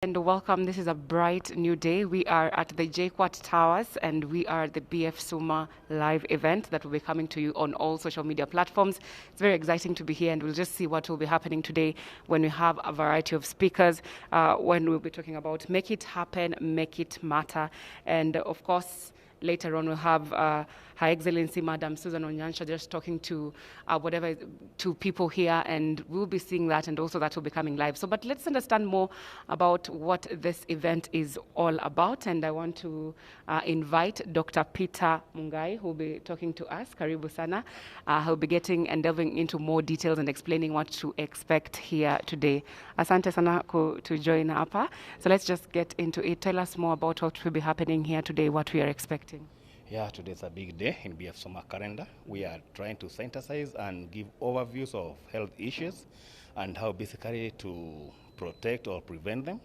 And welcome. This is a bright new day. We are at the JQuat Towers and we are the Bfsuma live event that will be coming to you on all social media platforms. It's very exciting to be here and we'll just see what will be happening today when we have a variety of speakers, when we'll be talking about make it happen, make it matter. And of course, later on, we'll have Her Excellency Madam Susan Onyansha just talking to to people here, and we'll be seeing that, and also that will be coming live. So, but let's understand more about what this event is all about, and I want to invite Dr. Peter Mungai, who will be talking to us. Karibu sana. He'll be getting and delving into more details and explaining what to expect here today. Asante sana to join hapa. So let's just get into it. Tell us more about what will be happening here today, what we are expecting. Yeah, today's a big day in Bfsuma calendar. We are trying to synthesize and give overviews of health issues and how basically to protect or prevent them.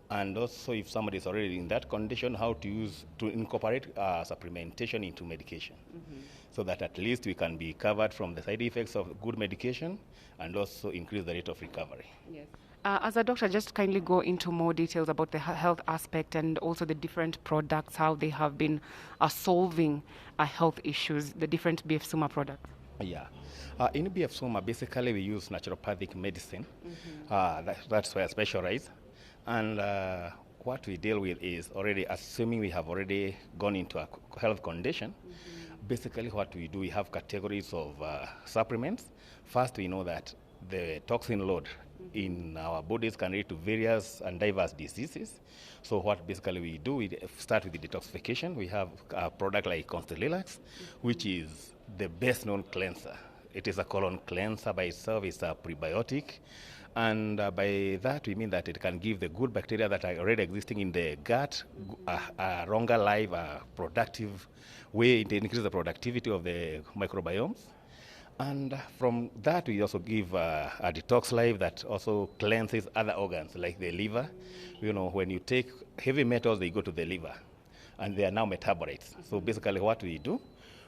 And also if somebody is already in that condition, how to incorporate supplementation into medication. So that at least we can be covered from the side effects of good medication and also increase the rate of recovery. Yes. As a doctor, just kindly go into more details about the health aspect and also the different products, how they have been solving health issues, the different Bfsuma products. Yeah. In Bfsuma, basically we use naturopathic medicine. That's where I specialize. And what we deal with is already, assuming we have already gone into a health condition, basically what we do, we have categories of supplements. First, we know that the toxin load in our bodies can lead to various and diverse diseases. So what basically we do, we start with the detoxification. We have a product like Constellilax, which is the best known cleanser. It is a colon cleanser by itself. It's a prebiotic. And by that, we mean that it can give the good bacteria that are already existing in the gut a longer life, a productive way to increase the productivity of the microbiomes. And from that, we also give a detox life that also cleanses other organs, like the liver. You know, when you take heavy metals, they go to the liver, and they are now metabolites. So basically what we do,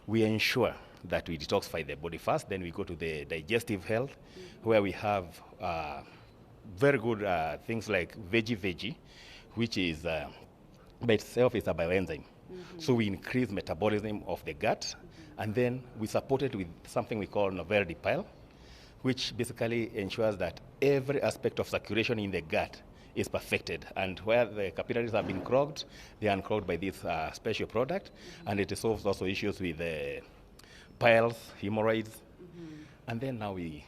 we ensure that we detoxify the body first, then we go to the digestive health, where we have very good things like veggie, which is by itself is a bioenzyme. So we increase metabolism of the gut, and then we support it with something we call novel pile, which basically ensures that every aspect of circulation in the gut is perfected. And where the capillaries have been clogged, they are unclogged by this special product, and it solves also issues with piles, hemorrhoids. And then now we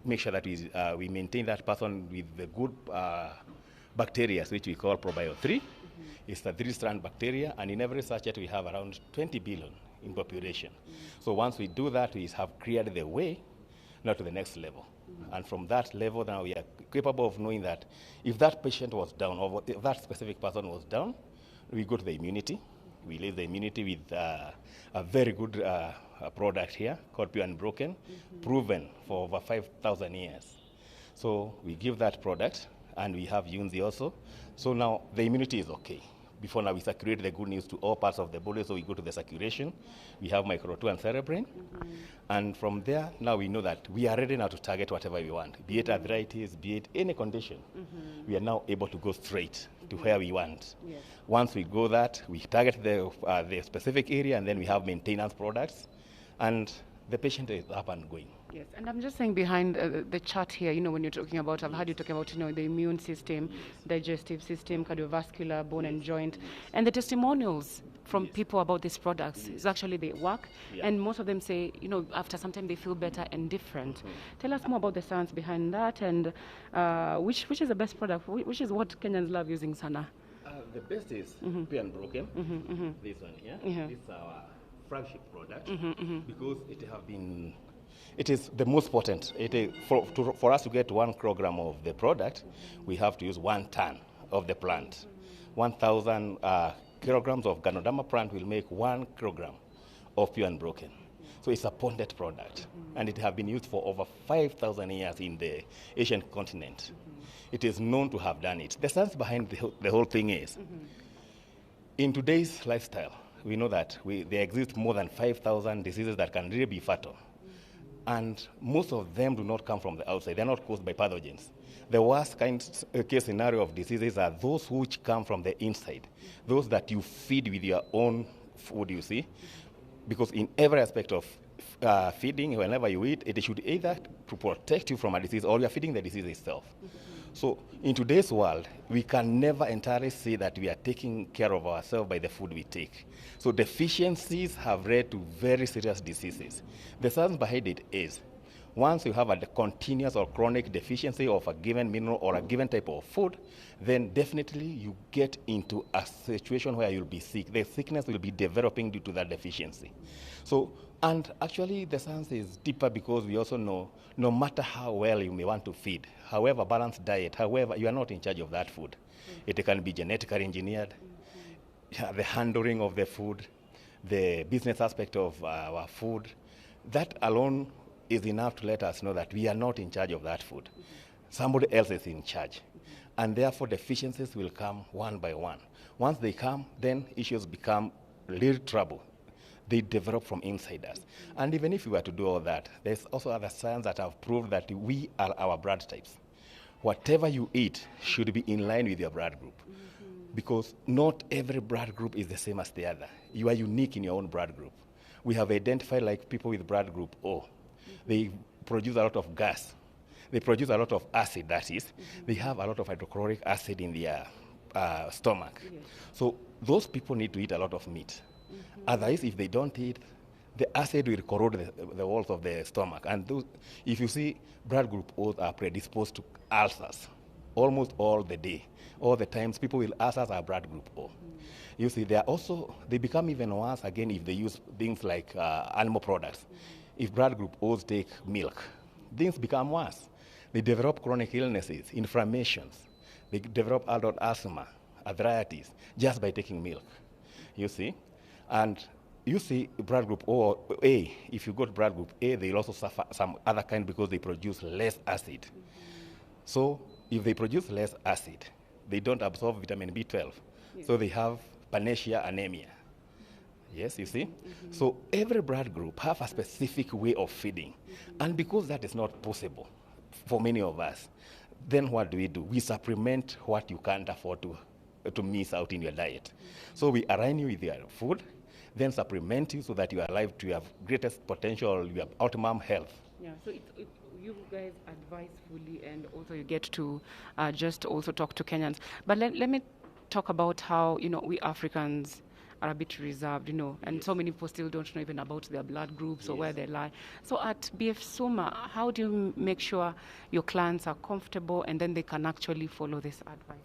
make sure that we maintain that person with the good bacteria, which we call probio 3. It's the 3-strand bacteria, and in every sachet we have around 20 billion in population. So once we do that, we have cleared the way now to the next level. And from that level, now we are capable of knowing that if that patient was down, or if that specific person was down, we go to the immunity. We leave the immunity with a very good product here called Pure and Broken, proven for over 5,000 years. So we give that product, and we have Yunzi also. So now the immunity is okay. Before now we circulate the good news to all parts of the body, so we go to the circulation. We have micro 2 and cerebrin. And from there, now we know that we are ready now to target whatever we want, be it arthritis, be it any condition. We are now able to go straight to where we want. Yes. Once we go that, we target the specific area, and then we have maintenance products, and the patient is up and going. Yes, and I'm just saying behind the chart here, you know, when you're talking about, I've heard you talking about, you know, the immune system, digestive system, cardiovascular, bone and joint, and the testimonials from people about these products is actually they work, and most of them say, you know, after some time they feel better and different. Tell us more about the science behind that, and which is the best product, which is what Kenyans love using, Sana? The best is Pure and Broken, this one here. This is our flagship product because it is the most potent. For us to get 1 kilogram of the product, we have to use 1 ton of the plant. 1,000 kilograms of Ganoderma plant will make 1 kilogram of Pure and Broken. So it's a potent product, and it has been used for over 5,000 years in the Asian continent. It is known to have done it. The science behind the whole thing is, in today's lifestyle, we know that there exist more than 5,000 diseases that can really be fatal. And most of them do not come from the outside. They're not caused by pathogens. The worst case scenario of diseases are those which come from the inside, those that you feed with your own food, you see. Because in every aspect of feeding, whenever you eat, it should either to protect you from a disease or you're feeding the disease itself. So in today's world, we can never entirely say that we are taking care of ourselves by the food we take. So deficiencies have led to very serious diseases. The science behind it is, once you have a continuous or chronic deficiency of a given mineral or a given type of food, then definitely you get into a situation where you'll be sick. The sickness will be developing due to that deficiency. So, and actually the science is deeper because we also know no matter how well you may want to feed, however balanced diet, however, you are not in charge of that food. It can be genetically engineered, the handling of the food, the business aspect of our food. That alone is enough to let us know that we are not in charge of that food. Somebody else is in charge. And therefore deficiencies will come one by one. Once they come, then issues become real trouble. They develop from inside us. And even if we were to do all that, there's also other science that have proved that we are our blood types. Whatever you eat should be in line with your blood group. Because not every blood group is the same as the other. You are unique in your own blood group. We have identified like people with blood group O. They produce a lot of gas. They produce a lot of acid, that is. They have a lot of hydrochloric acid in their stomach. So those people need to eat a lot of meat. Otherwise, if they don't eat, the acid will corrode the walls of the stomach. And those, if you see, blood group O's are predisposed to ulcers almost all the day. All the times people with ulcers are blood group O. You see, they become even worse again if they use things like animal products. If blood group O's take milk, things become worse. They develop chronic illnesses, inflammations. They develop adult asthma, arthritis, just by taking milk, you see. And you see blood group O or A, if you go to blood group A, they'll also suffer some other kind because they produce less acid. So if they produce less acid, they don't absorb vitamin B12. So they have Panacea anemia. Yes, you see? So every blood group have a specific way of feeding. And because that is not possible for many of us, then what do? We supplement what you can't afford to miss out in your diet. So we align you with your food, then supplement you so that you are alive to your greatest potential, your optimum health. Yeah, so you guys advise fully, and also you get to just also talk to Kenyans. But let me talk about how, we Africans are a bit reserved, and so many people still don't know even about their blood groups or where they lie. So at Bfsuma, how do you make sure your clients are comfortable and then they can actually follow this advice?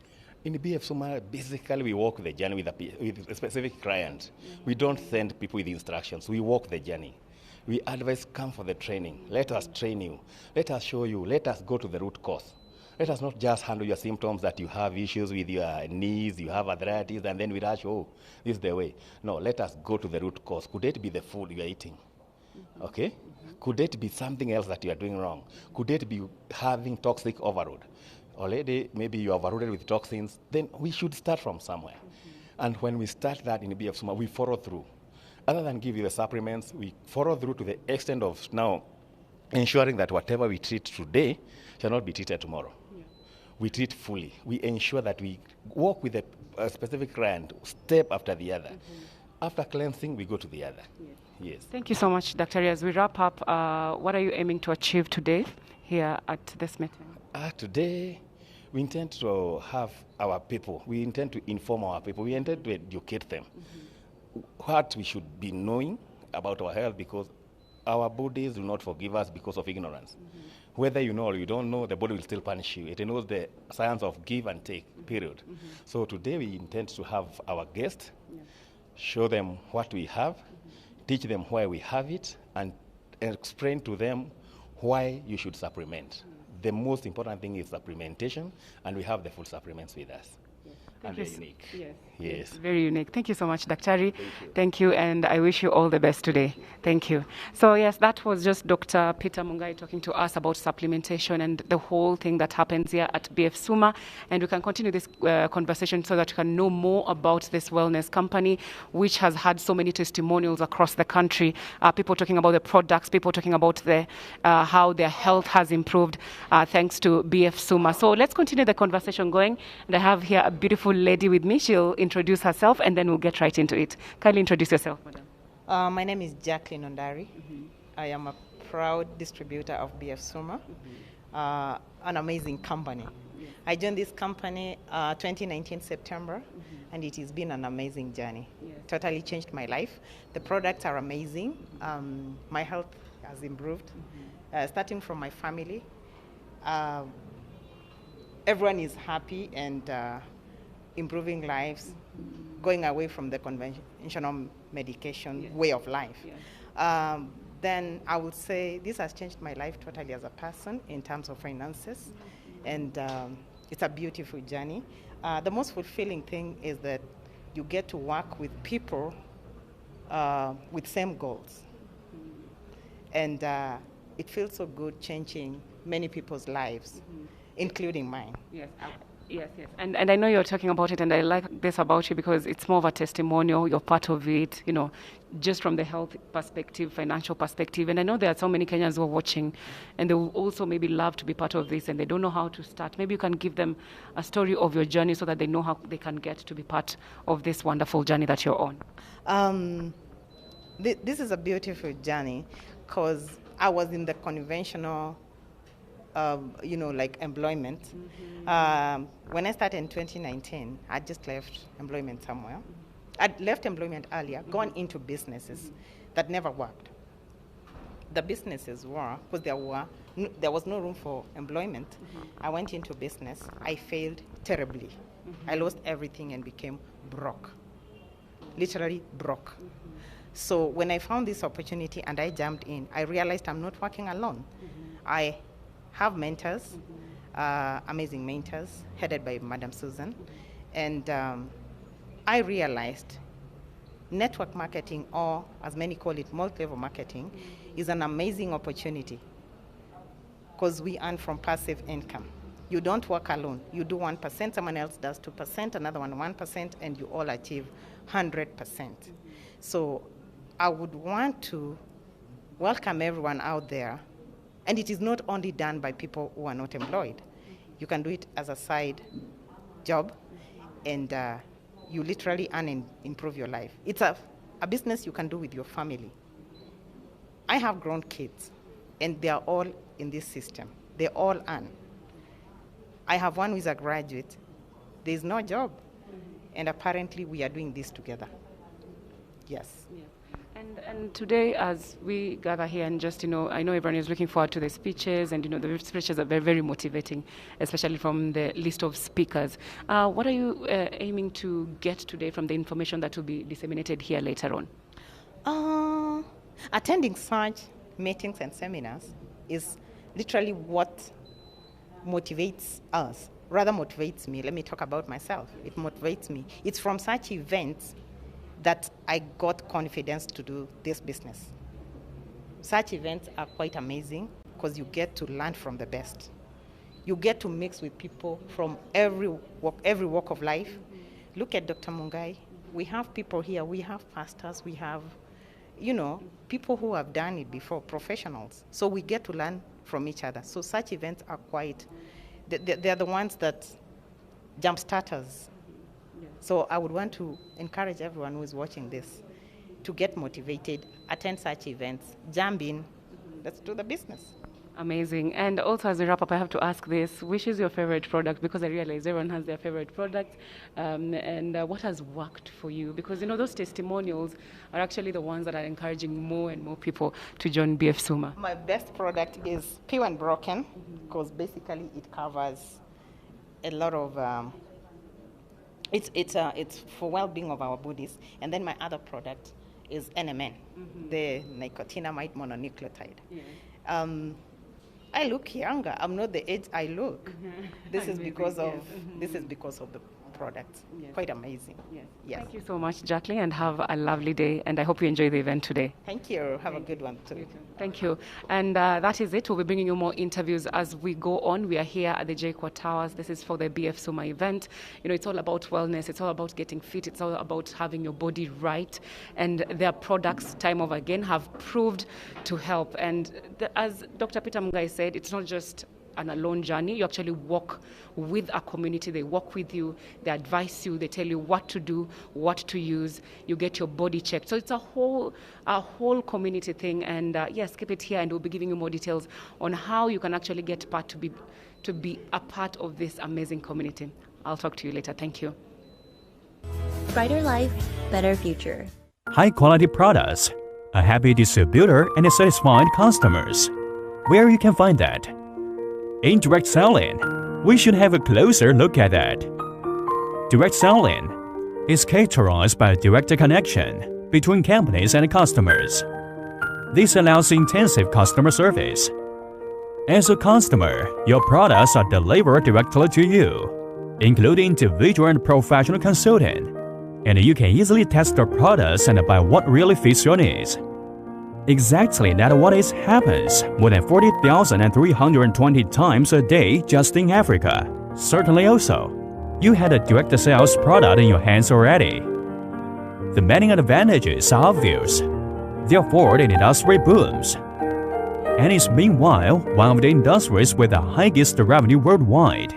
In Bfsuma, basically we walk the journey with a specific client. We don't send people with instructions. We walk the journey. We advise, come for the training. Let us train you. Let us show you. Let us go to the root cause. Let us not just handle your symptoms that you have issues with your knees, you have arthritis, and then we rush, this is the way. No, let us go to the root cause. Could it be the food you are eating? Okay? Could it be something else that you are doing wrong? Could it be having toxic overload? Already, maybe you are overloaded with toxins, then we should start from somewhere. And when we start that in Bfsuma, we follow through. Other than give you the supplements, we follow through to the extent of now ensuring that whatever we treat today shall not be treated tomorrow. We treat fully. We ensure that we work with a specific client step after the other. After cleansing, we go to the other. Yes. Thank you so much, Dr. As we wrap up, what are you aiming to achieve today here at this meeting? Today, we intend to have our people, we intend to inform our people, we intend to educate them what we should be knowing about our health, because our bodies do not forgive us because of ignorance. Whether you know or you don't know, the body will still punish you. It knows the science of give and take, period. So today we intend to have our guests, show them what we have, teach them why we have it, and explain to them why you should supplement. The most important thing is supplementation, and we have the full supplements with us. and they're unique. Yes. Yes. Very unique. Thank you so much, Daktari. Thank you, and I wish you all the best today. Thank you. So yes, that was just Dr. Peter Mungai talking to us about supplementation and the whole thing that happens here at Bfsuma. And we can continue this conversation so that you can know more about this wellness company, which has had so many testimonials across the country. People talking about the products, people talking about the how their health has improved thanks to Bfsuma. So let's continue the conversation going. And I have here a beautiful lady with me. She'll introduce herself and then we'll get right into it. Kindly introduce yourself, madam. My name is Jacqueline Ondari. I am a proud distributor of Bfsuma, an amazing company. I joined this company 2019 September, and it has been an amazing journey. Totally changed my life. The products are amazing. My health has improved, starting from my family. Everyone is happy and improving lives, going away from the conventional medication way of life. Then I would say this has changed my life totally as a person in terms of finances, and it's a beautiful journey. The most fulfilling thing is that you get to work with people with same goals, and it feels so good changing many people's lives, including mine. Yes. Yes. And I know you're talking about it, and I like this about you because it's more of a testimonial. You're part of it, just from the health perspective, financial perspective. And I know there are so many Kenyans who are watching, and they will also maybe love to be part of this, and they don't know how to start. Maybe you can give them a story of your journey so that they know how they can get to be part of this wonderful journey that you're on. This is a beautiful journey because I was in the conventional like employment. When I started in 2019, I just left employment somewhere. I'd left employment earlier, gone into businesses that never worked. The businesses were, because there was no room for employment. I went into business. I failed terribly. I lost everything and became broke, literally broke. So when I found this opportunity and I jumped in, I realized I'm not working alone. I have mentors, amazing mentors, headed by Madam Susan. And I realized network marketing, or as many call it, multi-level marketing, is an amazing opportunity because we earn from passive income. You don't work alone. You do 1%, someone else does 2%, another one 1%, and you all achieve 100%. So I would want to welcome everyone out there. And it is not only done by people who are not employed. You can do it as a side job, and you literally earn and improve your life. It's a business you can do with your family. I have grown kids, and they are all in this system. They all earn. I have one who is a graduate. There is no job, and apparently we are doing this together. Yes. Yeah. And today, as we gather here and just, I know everyone is looking forward to the speeches, and, the speeches are very, very motivating, especially from the list of speakers. What are you aiming to get today from the information that will be disseminated here later on? Attending such meetings and seminars is literally what motivates us, rather motivates me. Let me talk about myself. It motivates me. It's from such events that I got confidence to do this business. Such events are quite amazing because you get to learn from the best. You get to mix with people from every walk of life. Look at Dr. Mungai. We have people here, we have pastors, we have, people who have done it before, professionals. So we get to learn from each other. So such events are they're the ones that jumpstart us. So I would want to encourage everyone who is watching this to get motivated, attend such events, jump in, let's do the business. Amazing. And also, as a wrap up, I have to ask this: which is your favorite product? Because I realize everyone has their favorite product. And what has worked for you? Because, those testimonials are actually the ones that are encouraging more and more people to join Bfsuma. My best product is Ppv and Broken, because basically it covers a lot of... It's for well-being of our bodies. And then my other product is NMN, the nicotinamide mononucleotide. Yeah. I look younger. I'm not the age I look. This is because of the products. Yes. Quite amazing. Yes. Yes. Thank you so much, Jacqueline, and have a lovely day. And I hope you enjoy the event today. Thank you. Have a good one too. Thank you. And that is it. We'll be bringing you more interviews as we go on. We are here at the Jacqueline Towers. This is for the Bfsuma event. You know, it's all about wellness. It's all about getting fit. It's all about having your body right. And their products, time over again, have proved to help. And as Dr. Peter Mungai said, it's not just an alone journey. You actually walk with a community. They walk with you, they advise you, they tell you what to do, what to use. You get your body checked. So it's a whole community thing. And yes, keep it here, and we'll be giving you more details on how you can actually get part to be a part of this amazing community. I'll talk to you later. Thank you. Brighter life, better future. High quality products, a happy distributor, and satisfied customers. Where you can find that? In direct selling, we should have a closer look at that. Direct selling is characterized by a direct connection between companies and customers. This allows intensive customer service. As a customer, your products are delivered directly to you, including individual and professional consulting, and you can easily test the products and buy what really fits your needs. Exactly that what is happens more than 40,320 times a day just in Africa. Certainly also, you had a direct sales product in your hands already. The many advantages are obvious. Therefore, the industry booms. And is meanwhile one of the industries with the highest revenue worldwide.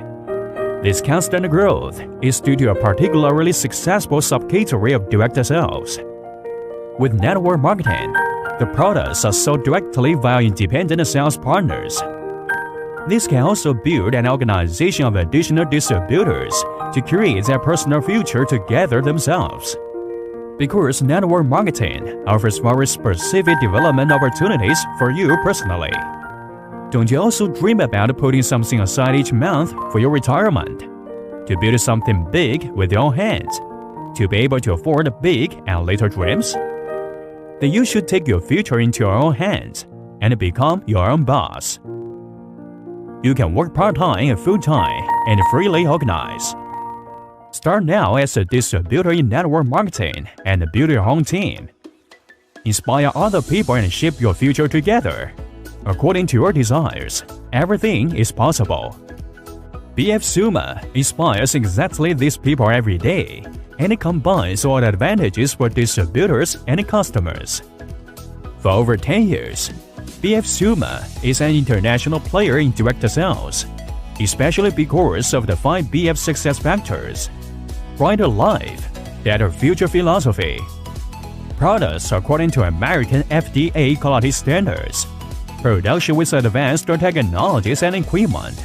This constant growth is due to a particularly successful subcategory of direct sales. With network marketing, the products are sold directly via independent sales partners. This can also build an organization of additional distributors to create their personal future together themselves. Because network marketing offers very specific development opportunities for you personally. Don't you also dream about putting something aside each month for your retirement? To build something big with your own hands? To be able to afford big and little dreams? Then you should take your future into your own hands and become your own boss. You can work part-time and full-time and freely organize. Start now as a distributor in network marketing and build your own team. Inspire other people and shape your future together. According to your desires, everything is possible. Bfsuma inspires exactly these people every day, and it combines all the advantages for distributors and customers. For over 10 years, Bfsuma is an international player in direct sales, especially because of the 5 BF success factors: brighter life, better future philosophy, products according to American FDA quality standards, production with advanced technologies and equipment,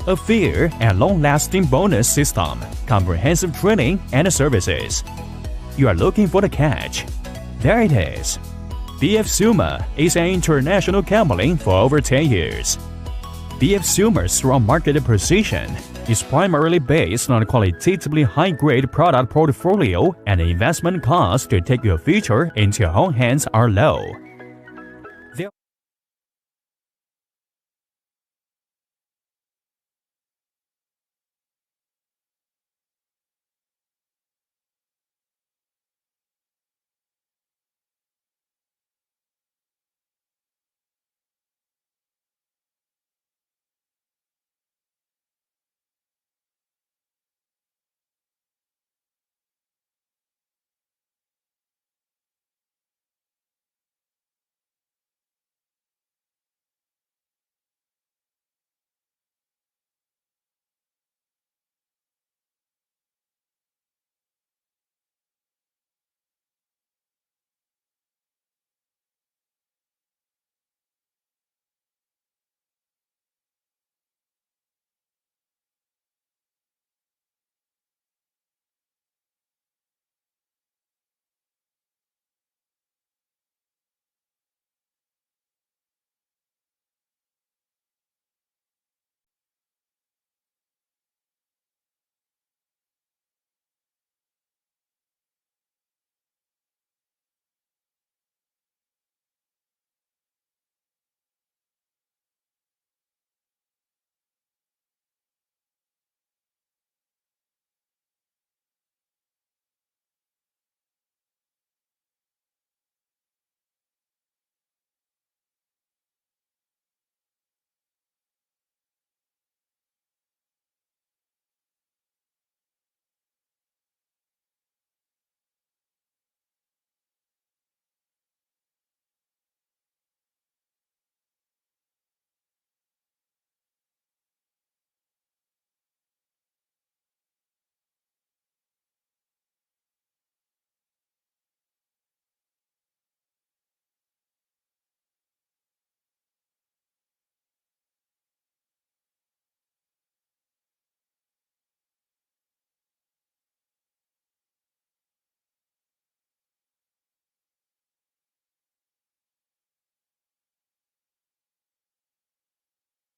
a fair and long-lasting bonus system, comprehensive training and services. You are looking for the catch. There it is. Bfsuma is an international company for over 10 years. Bfsuma's strong market position is primarily based on a qualitatively high-grade product portfolio, and the investment costs to take your future into your own hands are low.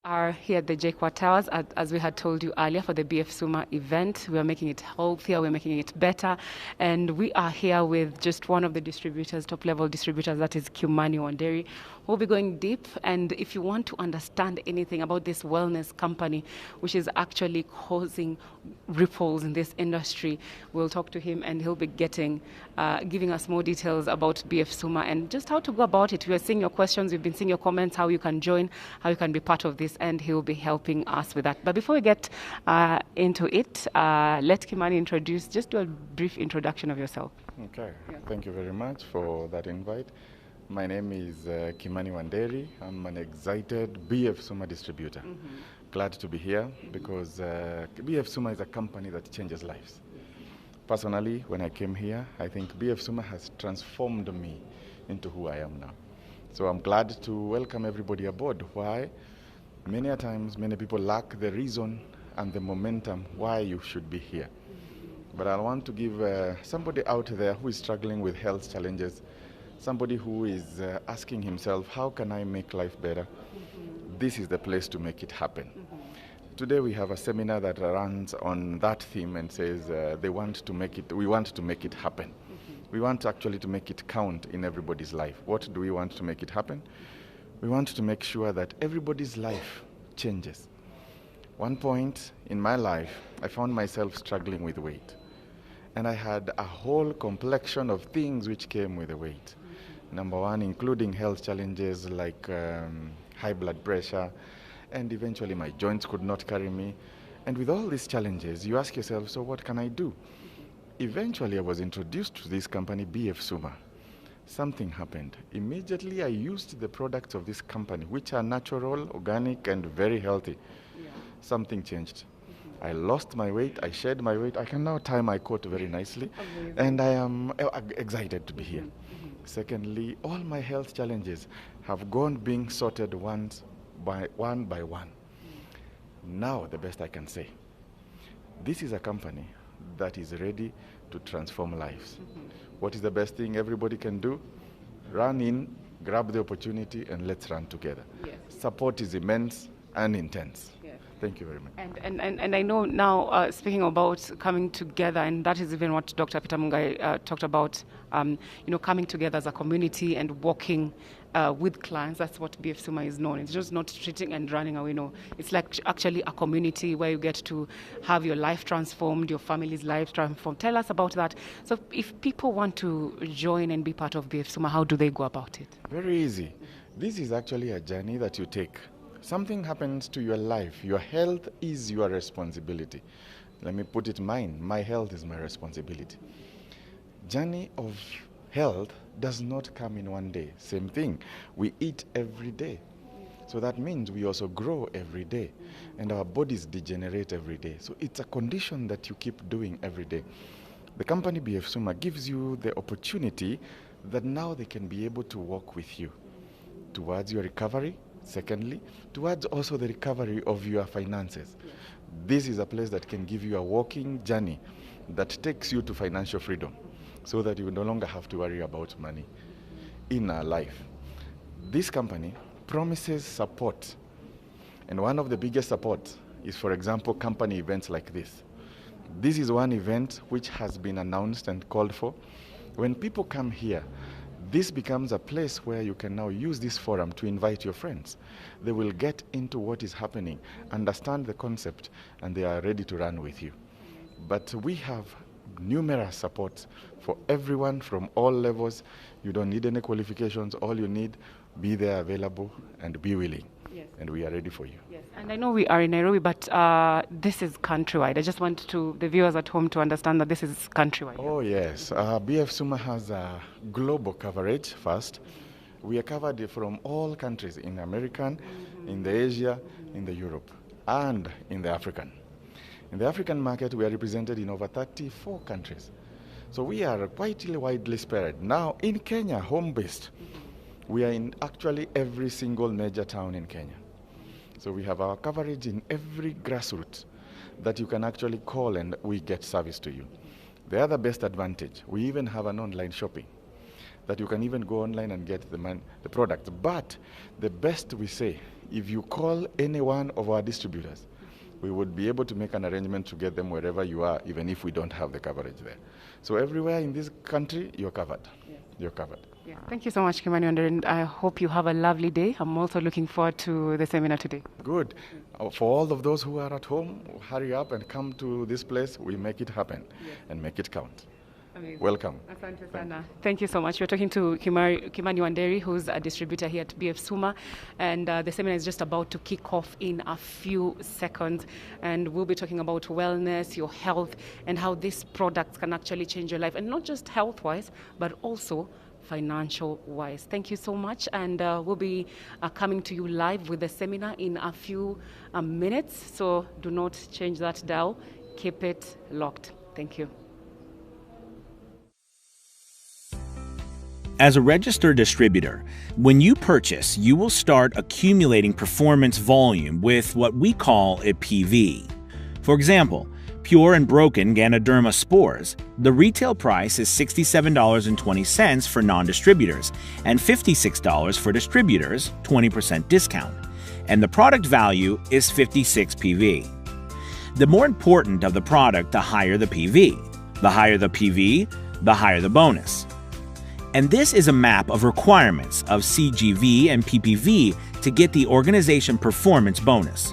Are here at the Jacqueline Towers, as we had told you earlier, for the Bfsuma event. We are making it healthier, we're making it better, and we are here with just one of the distributors, top-level distributors, that is Jacqueline Ondari. We'll be going deep, and if you want to understand anything about this wellness company, which is actually causing ripples in this industry, we'll talk to him, and he'll be giving us more details about Bfsuma and just how to go about it. We are seeing your questions, we've been seeing your comments, how you can join, how you can be part of this, and he'll be helping us with that. But before we get into it, let Kimani just do a brief introduction of yourself. Okay, Thank you very much for that invite. My name is Jacqueline Ondari. I'm an excited Bfsuma distributor. Glad to be here because Bfsuma is a company that changes lives. Personally, when I came here, I think Bfsuma has transformed me into who I am now. So I'm glad to welcome everybody aboard. Why? Many a times, many people lack the reason and the momentum why you should be here. But I want to give somebody out there who is struggling with health challenges, somebody who is asking himself, how can I make life better? This is the place to make it happen. Today we have a seminar that runs on that theme and says we want to make it happen. We want actually to make it count in everybody's life. What do we want to make it happen? We want to make sure that everybody's life changes. One point in my life, I found myself struggling with weight. And I had a whole complexion of things which came with the weight. Number one, including health challenges like high blood pressure, and eventually my joints could not carry me. And with all these challenges, you ask yourself, so what can I do? Eventually, I was introduced to this company, Bfsuma. Something happened. Immediately, I used the products of this company, which are natural, organic, and very healthy. Something changed. I lost my weight, I shed my weight. I can now tie my coat very nicely. Amazing. And I am excited to be here. Secondly, all my health challenges have gone being sorted one by one. Now, the best I can say, this is a company that is ready to transform lives. What is the best thing everybody can do? Run in, grab the opportunity, and let's run together. Yes. Support is immense and intense. Yes. Thank you very much. And I know now, speaking about coming together, and that is even what Dr. Peter Mungai talked about, coming together as a community and working with clients. That's what Bfsuma is known. It's just not treating and running away. No, it's like actually a community where you get to have your life transformed, your family's life transformed. Tell us about that. So if people want to join and be part of Bfsuma, how do they go about it? Very easy. This is actually a journey that you take. Something happens to your life. Your health is your responsibility. Let me put it mine. My health is my responsibility. Journey of health does not come in one day. Same thing. We eat every day. So that means we also grow every day. And our bodies degenerate every day. So it's a condition that you keep doing every day. The company Bfsuma gives you the opportunity that now they can be able to work with you towards your recovery. Secondly, towards also the recovery of your finances. This is a place that can give you a walking journey that takes you to financial freedom so that you no longer have to worry about money in our life. This company promises support. And one of the biggest supports is, for example, company events like this. This is one event which has been announced and called for. When people come here, this becomes a place where you can now use this forum to invite your friends. They will get into what is happening, understand the concept, and they are ready to run with you. But we have numerous supports for everyone from all levels. You don't need any qualifications. All you need, be there available and be willing. Yes. And we are ready for you. Yes. And I know we are in Nairobi, but this is countrywide. I just want the viewers at home to understand that this is countrywide. Oh, yes. Bfsuma has a global coverage first. We are covered from all countries in American, in the Asia, in the Europe, and in the African. In the African market, we are represented in over 34 countries. So we are quite widely spread. Now, in Kenya, home-based, we are in actually every single major town in Kenya. So we have our coverage in every grassroots that you can actually call and we get service to you. The other best advantage, we even have an online shopping. that you can even go online and get the product. But the best we say, if you call any one of our distributors, we would be able to make an arrangement to get them wherever you are, even if we don't have the coverage there. So everywhere in this country, you're covered. Yes. You're covered. Yeah. Thank you so much, Kimani Ondari, and I hope you have a lovely day. I'm also looking forward to the seminar today. Good. For all of those who are at home, hurry up and come to this place. We make it happen and make it count. Amazing. Welcome. Asante sana. Thank you so much. We're talking to Kimani Ondari, who's a distributor here at Bfsuma, and the seminar is just about to kick off in a few seconds, and we'll be talking about wellness, your health, and how these products can actually change your life, and not just health-wise, but also financial-wise. Thank you so much, and we'll be coming to you live with the seminar in a few minutes, so do not change that dial. Keep it locked. Thank you. As a registered distributor, when you purchase, you will start accumulating performance volume with what we call a PV. For example, pure and broken Ganoderma spores, the retail price is $67.20 for non-distributors and $56 for distributors, 20% discount, and the product value is 56 PV. The more important of the product, the higher the PV. The higher the PV, the higher the bonus. And this is a map of requirements of Cgv and Ppv to get the organization performance bonus.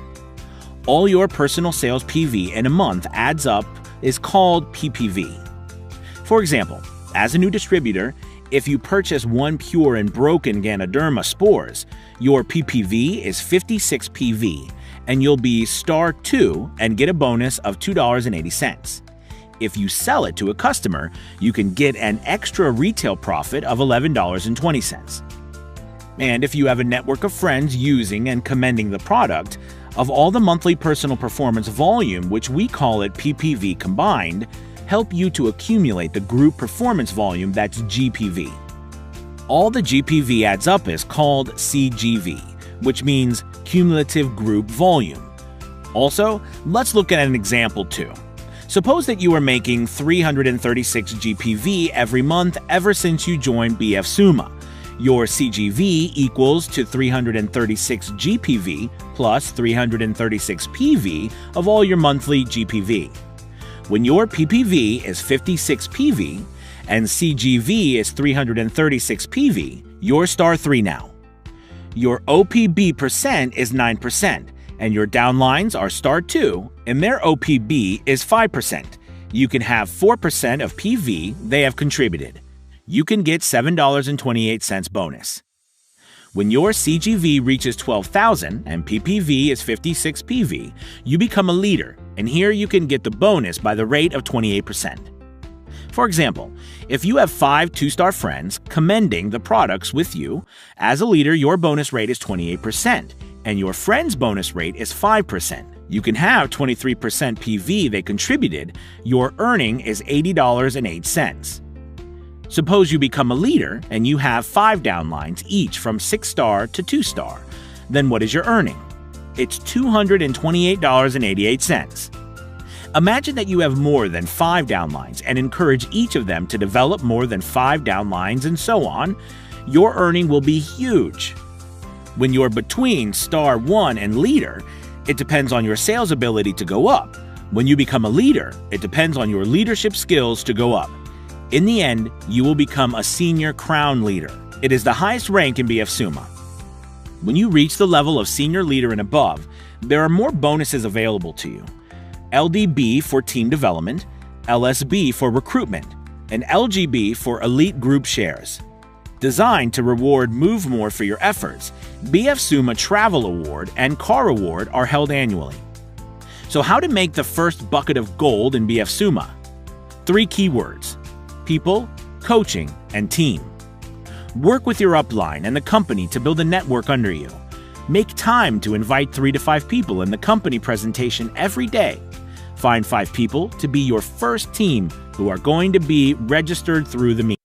All your personal sales PV in a month adds up is called PPV. For example, as a new distributor, if you purchase 1 pure and broken Ganoderma spores, your PPV is 56 PV, and you'll be star 2 and get a bonus of $2.80. If you sell it to a customer, you can get an extra retail profit of $11.20. And if you have a network of friends using and commending the product, of all the monthly personal performance volume, which we call it PPV combined, help you to accumulate the group performance volume that's GPV. All the GPV adds up is called Cgv, which means cumulative group volume. Also, let's look at an example too. Suppose that you are making 336 GPV every month ever since you joined Bfsuma. Your Cgv equals to 336 GPV plus 336 PV of all your monthly GPV. When your PPV is 56 PV and Cgv is 336 PV, you're star 3 now. Your OPB percent is 9%, and your downlines are star 2, and their OPB is 5%. You can have 4% of PV they have contributed. You can get $7.28 bonus. When your Cgv reaches 12,000 and PPV is 56 PV, you become a leader, and here you can get the bonus by the rate of 28%. For example, if you have 5 2-star friends commending the products with you, as a leader your bonus rate is 28%, and your friend's bonus rate is 5%. You can have 23% PV they contributed, your earning is $80.08. Suppose you become a leader and you have 5 downlines each from 6-star to 2-star. Then what is your earning? It's $228.88. Imagine that you have more than 5 downlines and encourage each of them to develop more than 5 downlines and so on. Your earning will be huge. When you're between star 1 and leader, it depends on your sales ability to go up. When you become a leader, it depends on your leadership skills to go up. In the end, you will become a senior crown leader. It is the highest rank in Bfsuma. When you reach the level of senior leader and above, there are more bonuses available to you. LDB for team development, LSB for recruitment, and LGB for elite group shares. Designed to reward Move More for your efforts, Bfsuma Travel Award and Car Award are held annually. So how to make the first bucket of gold in Bfsuma? 3 keywords: people, coaching, and team. Work with your upline and the company to build a network under you. Make time to invite 3 to 5 people in the company presentation every day. Find 5 people to be your first team who are going to be registered through the meeting.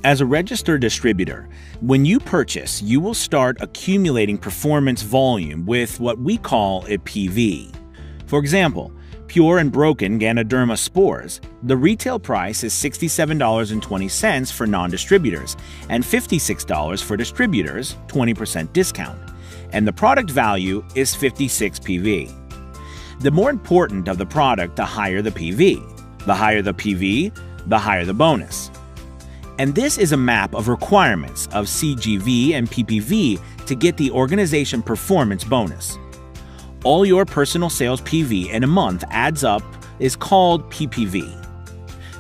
As a registered distributor, when you purchase, you will start accumulating performance volume with what we call a PV. For example, Pure and broken Ganoderma spores, the retail price is $67.20 for non-distributors and $56 for distributors, 20% discount, and the product value is 56 PV. The more important of the product, the higher the PV. The higher the PV, the higher the bonus. And this is a map of requirements of Cgv and Ppv to get the organization performance bonus. All your personal sales PV in a month adds up is called PPV.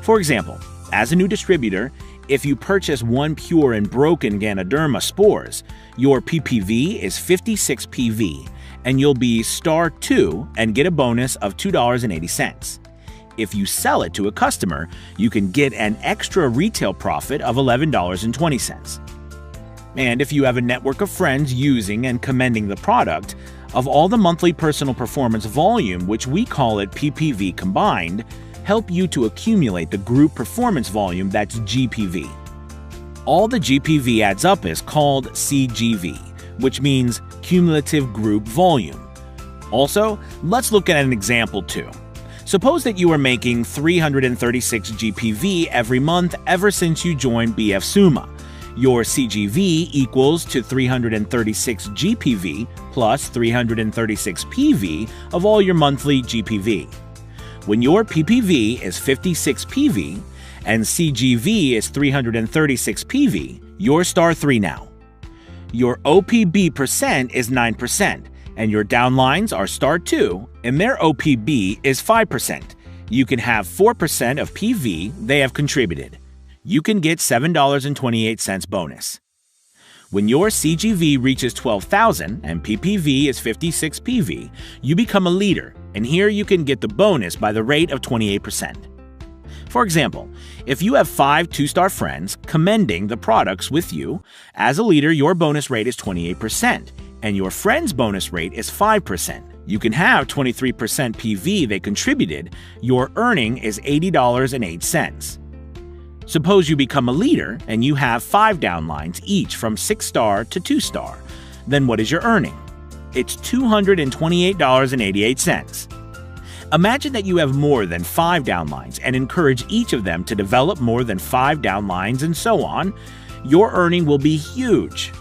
For example, as a new distributor, if you purchase 1 pure and broken Ganoderma spores, your PPV is 56 PV, and you'll be star 2 and get a bonus of $2.80. If you sell it to a customer, you can get an extra retail profit of $11.20. And if you have a network of friends using and commending the product, of all the monthly personal performance volume, which we call it PPV combined, help you to accumulate the group performance volume, that's GPV. All the GPV adds up is called Cgv, which means cumulative group volume. Also, let's look at an example too. Suppose that you are making 336 GPV every month ever since you joined Bfsuma. Your Cgv equals to 336 GPV plus 336 PV of all your monthly GPV. When your PPV is 56 PV and Cgv is 336 PV, you're star 3 now. Your OPB percent is 9%, and your downlines are star 2, and their OPB is 5%. You can have 4% of PV they have contributed. You can get $7.28 bonus. When your Cgv reaches 12,000 and PPV is 56 PV, you become a leader, and here you can get the bonus by the rate of 28%. For example, if you have 5 2-star friends commending the products with you, as a leader your bonus rate is 28%, and your friend's bonus rate is 5%. You can have 23% PV they contributed, your earning is $80.08. Suppose you become a leader and you have 5 downlines, each from 6-star to 2-star. Then what is your earning? It's $228.88. Imagine that you have more than 5 downlines and encourage each of them to develop more than 5 downlines and so on. Your earning will be huge.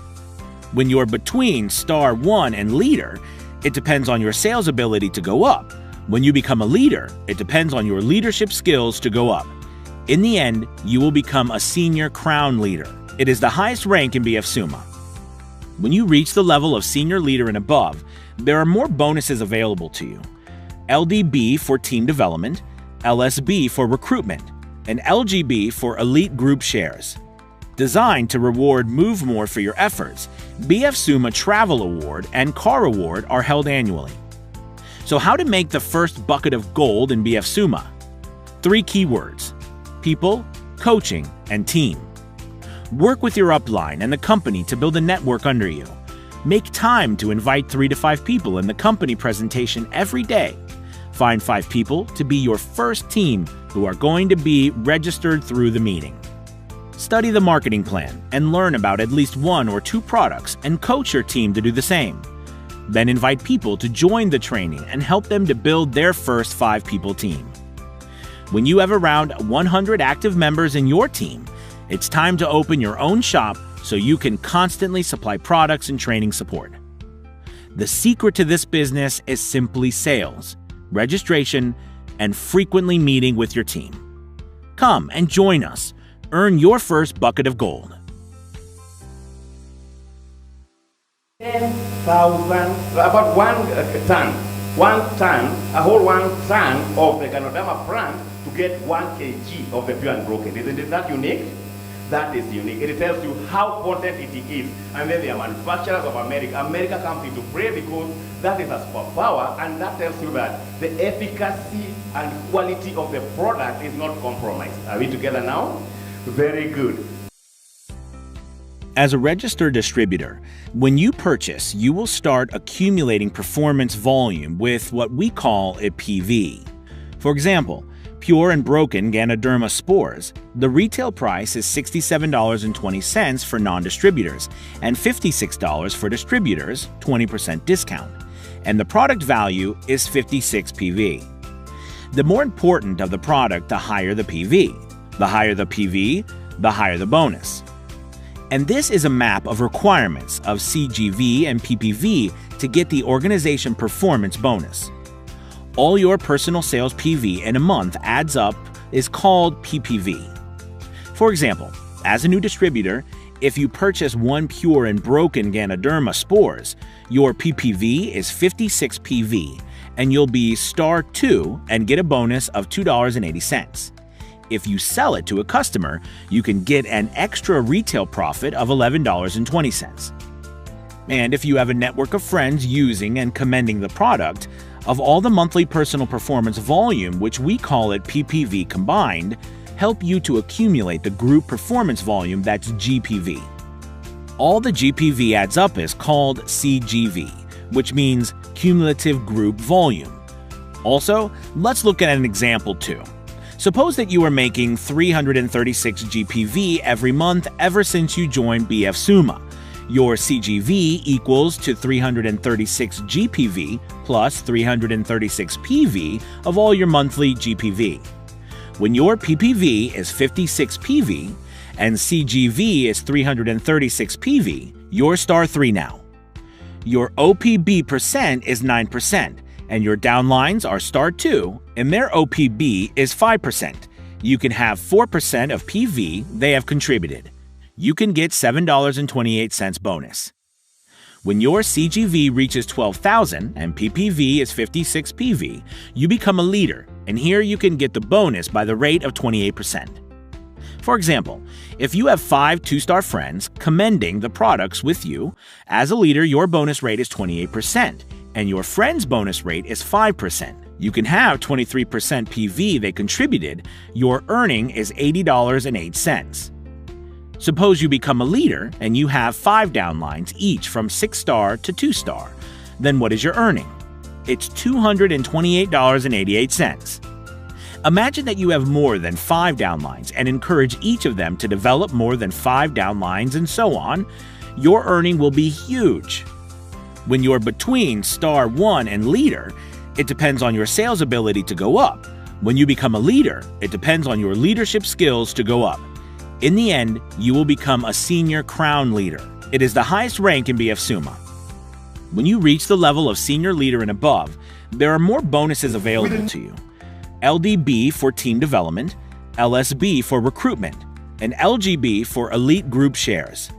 When you're between star 1 and leader, it depends on your sales ability to go up. When you become a leader, it depends on your leadership skills to go up. In the end, you will become a senior crown leader. It is the highest rank in Bfsuma. When you reach the level of senior leader and above, there are more bonuses available to you. LDB for team development, LSB for recruitment, and LGB for elite group shares. Designed to reward Move More for your efforts, Bfsuma Travel Award and Car Award are held annually. So how to make the first bucket of gold in Bfsuma? 3 keywords: people, coaching, and team. Work with your upline and the company to build a network under you. Make time to invite 3 to 5 people in the company presentation every day. Find 5 people to be your first team who are going to be registered through the meeting. Study the marketing plan and learn about at least 1 or 2 products and coach your team to do the same. Then invite people to join the training and help them to build their first 5-people team. When you have around 100 active members in your team, it's time to open your own shop so you can constantly supply products and training support. The secret to this business is simply sales, registration, and frequently meeting with your team. Come and join us. Earn your first bucket of gold. 10,000, about 1 ton, a whole 1 ton of the Ganoderma plant to get 1 kg of the pure and broken. Isn't that unique? That is unique. It tells you how potent it is. And then the manufacturers of America. America comes into play because that is a superpower, and that tells you that the efficacy and quality of the product is not compromised. Are we together now? Very good. As a registered distributor, when you purchase, you will start accumulating performance volume with what we call a PV. For example, pure and broken Ganoderma spores, the retail price is $67.20 for non-distributors and $56 for distributors, 20% discount, and the product value is 56 PV. The more important of the product, the higher the PV. The higher the PV, the higher the bonus. And this is a map of requirements of Cgv and Ppv to get the organization performance bonus. All your personal sales PV in a month adds up is called PPV. For example, as a new distributor, if you purchase 1 pure and broken Ganoderma spores, your PPV is 56 PV, and you'll be star 2 and get a bonus of $2.80. If you sell it to a customer, you can get an extra retail profit of $11.20. And if you have a network of friends using and commending the product, of all the monthly personal performance volume, which we call it PPV combined, help you to accumulate the group performance volume that's GPV. All the GPV adds up is called Cgv, which means cumulative group volume. Also, let's look at an example too. Suppose that you are making 336 GPV every month ever since you joined Bfsuma. Your Cgv equals to 336 GPV plus 336 PV of all your monthly GPV. When your PPV is 56 PV and Cgv is 336 PV, you're star 3 now. Your OPB percent is 9%, and your downlines are star 2, and their OPB is 5%. You can have 4% of PV they have contributed. You can get $7.28 bonus. When your Cgv reaches 12,000 and PPV is 56 PV, you become a leader, and here you can get the bonus by the rate of 28%. For example, if you have 5 2-star friends commending the products with you, as a leader your bonus rate is 28%, and your friend's bonus rate is 5%. You can have 23% PV they contributed, your earning is $80.08. Suppose you become a leader and you have 5 downlines each from 6-star to 2-star. Then what is your earning? It's $228.88. Imagine that you have more than 5 downlines and encourage each of them to develop more than 5 downlines and so on. Your earning will be huge. When you're between star 1 and leader, it depends on your sales ability to go up. When you become a leader, it depends on your leadership skills to go up. In the end, you will become a senior crown leader. It is the highest rank in Bfsuma. When you reach the level of senior leader and above, there are more bonuses available to you. LDB for team development, LSB for recruitment, and LGB for elite group shares.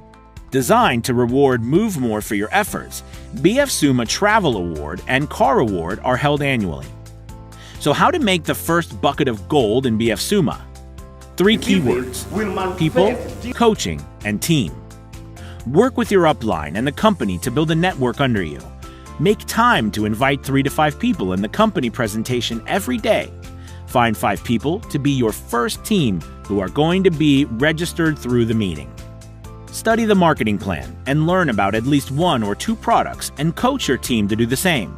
Designed to reward Move More for your efforts, Bfsuma Travel Award and Car Award are held annually. So how to make the first bucket of gold in Bfsuma? 3 keywords: people, coaching, and team. Work with your upline and the company to build a network under you. Make time to invite 3 to 5 people in the company presentation every day. Find 5 people to be your first team who are going to be registered through the meeting. Study the marketing plan and learn about at least 1 or 2 products and coach your team to do the same.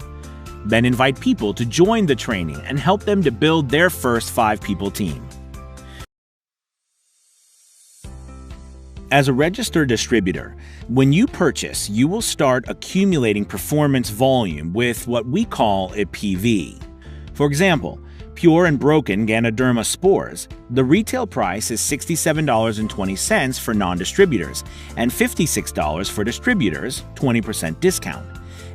Then invite people to join the training and help them to build their first 5-people team. As a registered distributor, when you purchase, you will start accumulating performance volume with what we call a PV. For example, pure and broken Ganoderma spores, the retail price is $67.20 for non-distributors and $56 for distributors, 20% discount,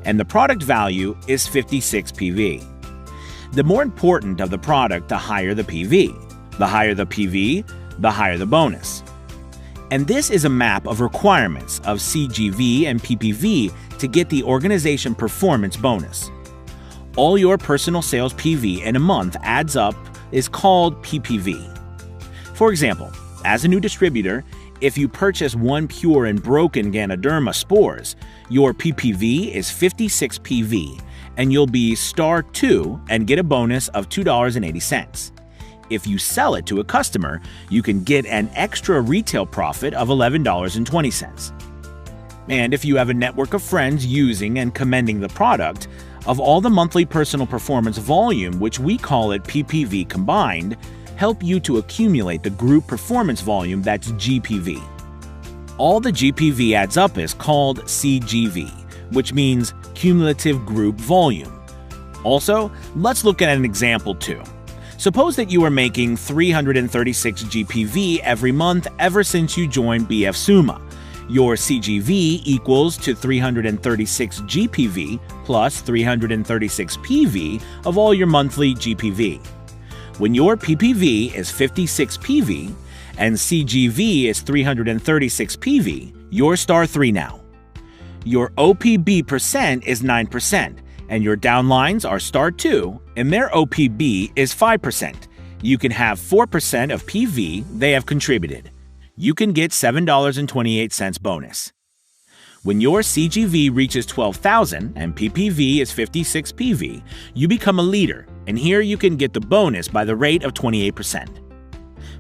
and the product value is 56 PV. The more important of the product, the higher the PV. The higher the PV, the higher the bonus. And this is a map of requirements of Cgv and Ppv to get the organization performance bonus. All your personal sales PV in a month adds up is called PPV. For example, as a new distributor, if you purchase 1 pure and broken Ganoderma spores, your PPV is 56 PV, and you'll be star 2 and get a bonus of $2.80. If you sell it to a customer, you can get an extra retail profit of $11.20. And if you have a network of friends using and commending the product, of all the monthly personal performance volume, which we call it PPV combined, help you to accumulate the group performance volume that's GPV. All the GPV adds up is called Cgv, which means cumulative group volume. Also, let's look at an example too. Suppose that you are making 336 GPV every month ever since you joined Bfsuma. Your Cgv equals to 336 GPV plus 336 PV of all your monthly GPV. When your PPV is 56 PV and Cgv is 336 PV, you're star 3 now. Your OPB percent is 9%, and your downlines are star 2, and their OPB is 5%. You can have 4% of PV they have contributed. You can get $7.28 bonus. When your CGV reaches 12,000 and PPV is 56 PV, you become a leader, and here you can get the bonus by the rate of 28%.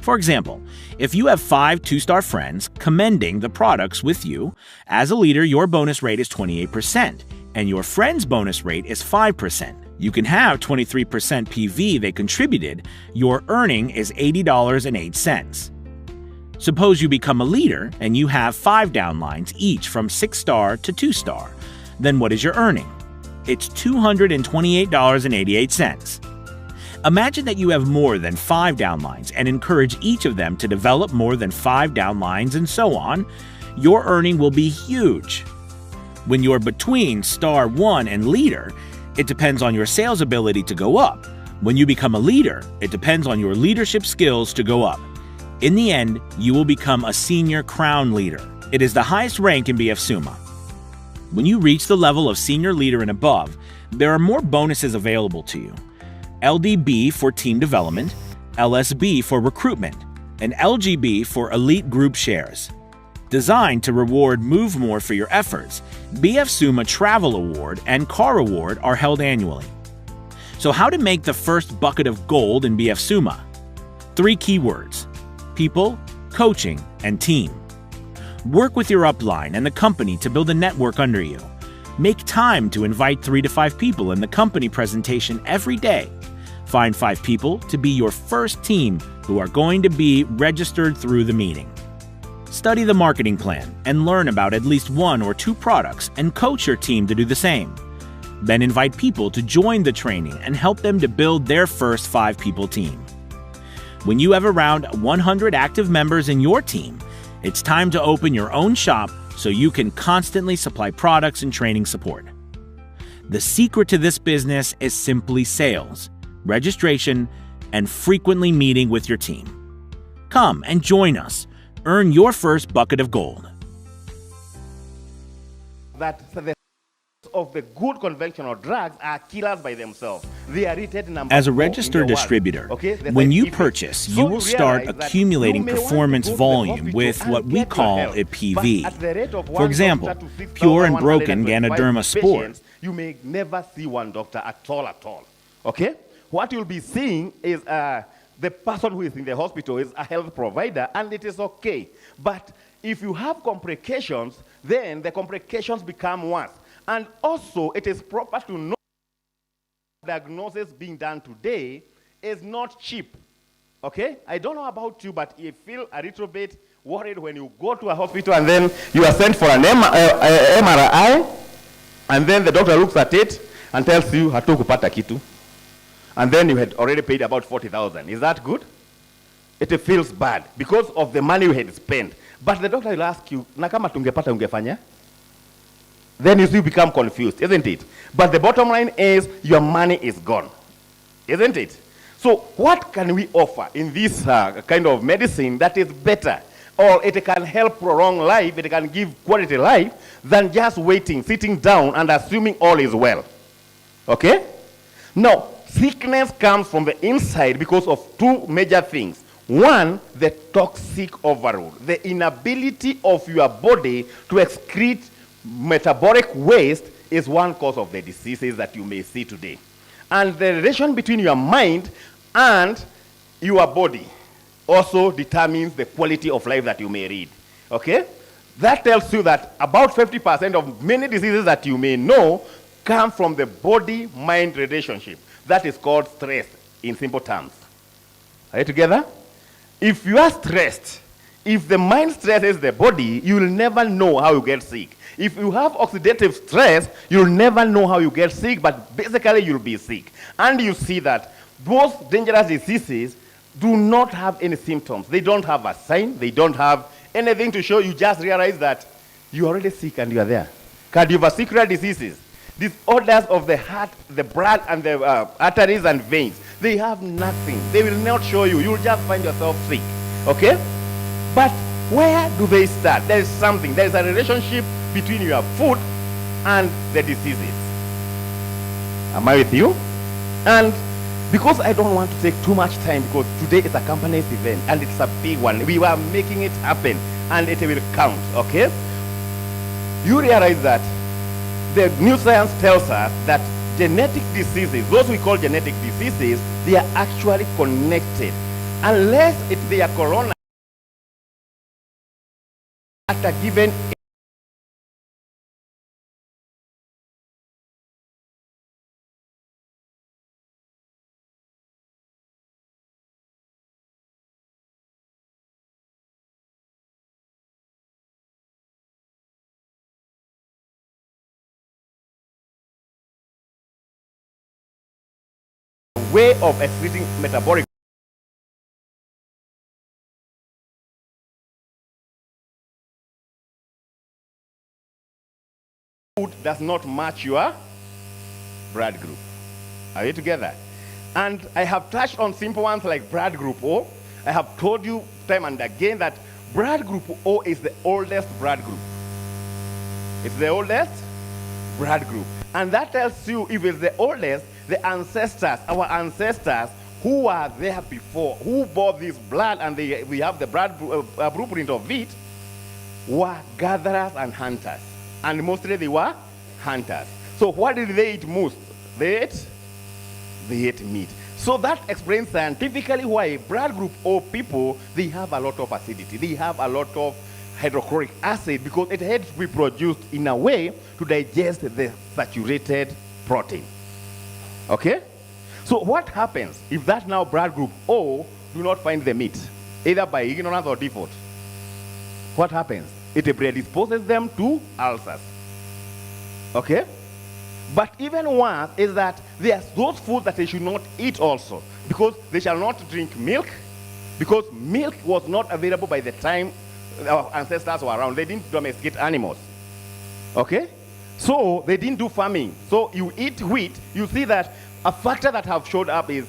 For example, if you have 5 2-star friends commending the products with you, as a leader your bonus rate is 28%, and your friend's bonus rate is 5%. You can have 23% PV they contributed, your earning is $80.08. Suppose you become a leader and you have 5 downlines each from 6-star to 2-star. Then what is your earning? It's $228.88. Imagine that you have more than 5 downlines and encourage each of them to develop more than 5 downlines and so on. Your earning will be huge. When you're between star 1 and leader, it depends on your sales ability to go up. When you become a leader, it depends on your leadership skills to go up. In the end, you will become a senior crown leader. It is the highest rank in Bfsuma. When you reach the level of senior leader and above, there are more bonuses available to you. LDB for team development, LSB for recruitment, and LGB for elite group shares. Designed to reward Move More for your efforts, Bfsuma Travel Award and Car Award are held annually. So how to make the first bucket of gold in Bfsuma? 3 keywords: people, coaching, and team. Work with your upline and the company to build a network under you. Make time to invite 3 to 5 people in the company presentation every day. Find 5 people to be your first team who are going to be registered through the meeting. Study the marketing plan and learn about at least 1 or 2 products and coach your team to do the same. Then invite people to join the training and help them to build their first 5-people team. When you have around 100 active members in your team, it's time to open your own shop so you can constantly supply products and training support. The secret to this business is simply sales, registration, and frequently meeting with your team. Come and join us. Earn your first bucket of gold. That the of the good conventional drugs are killers by themselves. They are rated number As a 4 registered in the world. distributor, Okay? when you purchase, you will start accumulating performance volume with what we call a PV. For example, Pure and Broken Ganoderma Sport. You may never see one doctor at all. Okay? What you'll be seeing is the person who is in the hospital is a health provider, and it is okay. But if you have complications, then the complications become worse. And also, it is proper to know diagnosis being done today is not cheap. Okay? I don't know about you, but you feel a little bit worried when you go to a hospital and then you are sent for an MRI, and then the doctor looks at it and tells you, hatukupata kitu. And then you had already paid about 40,000. Is that good? It feels bad because of the money you had spent. But the doctor will ask you, na kama tungepata ungefanya? Then you become confused, isn't it? But the bottom line is your money is gone, isn't it? So what can we offer in this kind of medicine that is better? Or it can help prolong life, it can give quality life, than just waiting, sitting down and assuming all is well. Okay? Now, sickness comes from the inside because of 2 major things. One, the toxic overload, the inability of your body to excrete metabolic waste is one cause of the diseases that you may see today. And the relation between your mind and your body also determines the quality of life that you may lead. Okay? That tells you that about 50% of many diseases that you may know come from the body-mind relationship. That is called stress in simple terms. Are you together? If you are stressed, if the mind stresses the body, you will never know how you get sick. If you have oxidative stress, you'll never know how you get sick, but basically you'll be sick. And you see that those dangerous diseases do not have any symptoms. They don't have a sign. They don't have anything to show. You just realize that you're already sick and you are there. Cardiovascular diseases, disorders of the heart, the blood, and the arteries and veins, they have nothing. They will not show you. You'll just find yourself sick. Okay? But where do they start? There is something. There is a relationship between your food and the diseases. Am I with you? And because I don't want to take too much time, because today is a company's event and it's a big one. We are making it happen and it will count, okay? You realize that the new science tells us that genetic diseases, those we call genetic diseases, they are actually connected. Unless they are corona at a given way of excreting metabolic food does not match your blood group. Are you together? And I have touched on simple ones like blood group O. I have told you time and again that blood group O is the oldest blood group. It's the oldest blood group. And that tells you if it's the oldest, the ancestors, our ancestors who were there before, who bore this blood and we have the blood blueprint of it, were gatherers and hunters. And mostly they were hunters. So what did they eat most? They ate meat. So that explains scientifically why blood group O people, they have a lot of acidity. They have a lot of hydrochloric acid because it had to be produced in a way to digest the saturated protein. Okay? So what happens if that now blood group O do not find the meat, either by ignorance or default? What happens? It predisposes them to ulcers. Okay? But even worse is that there's those foods that they should not eat also, because they shall not drink milk, because milk was not available by the time our ancestors were around. They didn't domesticate animals. Okay? So they didn't do farming. So you eat wheat, you see that a factor that have showed up is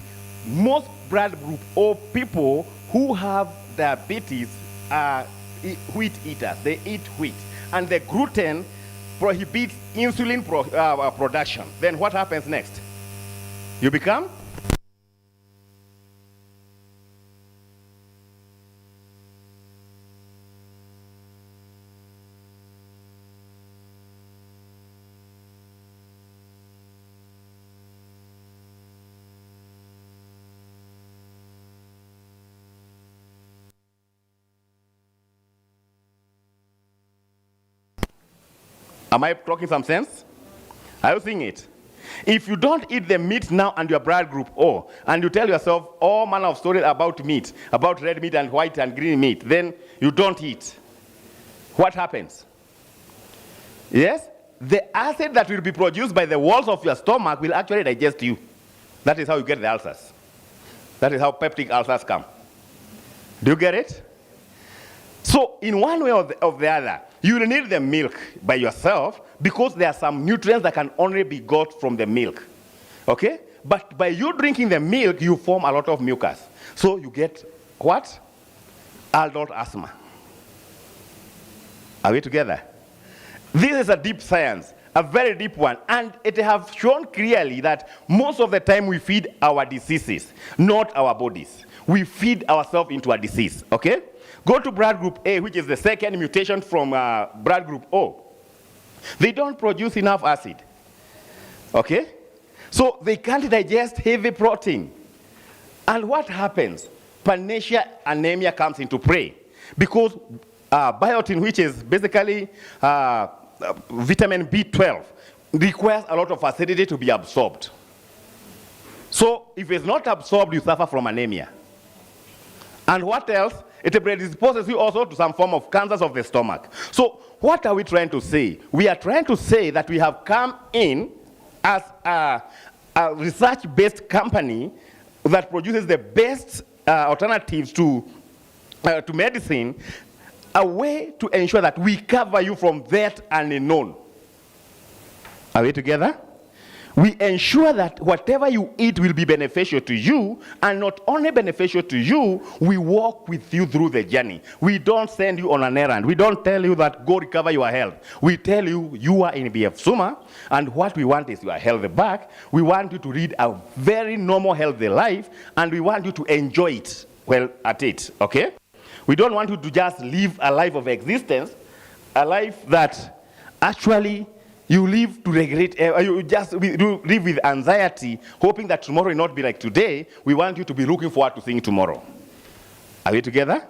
most blood group O people who have diabetes are wheat eaters. They eat wheat. And the gluten prohibits insulin production. Then what happens next? You become? Am I talking some sense? Are you seeing it? If you don't eat the meat now and your blood group O, and you tell yourself all manner of stories about meat, about red meat and white and green meat, then you don't eat. What happens? Yes? The acid that will be produced by the walls of your stomach will actually digest you. That is how you get the ulcers. That is how peptic ulcers come. Do you get it? So in one way or the other, you will need the milk by yourself because there are some nutrients that can only be got from the milk. Okay? But by you drinking the milk, you form a lot of mucus. So you get what? Adult asthma. Are we together? This is a deep science, a very deep one. And it has shown clearly that most of the time we feed our diseases, not our bodies. We feed ourselves into a disease. Okay? Go to blood group A, which is the second mutation from blood group O. They don't produce enough acid. Okay? So they can't digest heavy protein. And what happens? Panaceous anemia comes into play. Because biotin, which is basically vitamin B12, requires a lot of acidity to be absorbed. So if it's not absorbed, you suffer from anemia. And what else? It predisposes you also to some form of cancers of the stomach. So what are we trying to say? We are trying to say that we have come in as a research-based company that produces the best alternatives to medicine, a way to ensure that we cover you from that unknown. Are we together? We ensure that whatever you eat will be beneficial to you, and not only beneficial to you, we walk with you through the journey. We don't send you on an errand. We don't tell you that go recover your health. We tell you you are in Bfsuma, and what we want is your health back. We want you to lead a very normal, healthy life, and we want you to enjoy it well at it, okay? We don't want you to just live a life of existence, a life that actually you live to regret, you just live with anxiety, hoping that tomorrow will not be like today. We want you to be looking forward to seeing tomorrow. Are we together?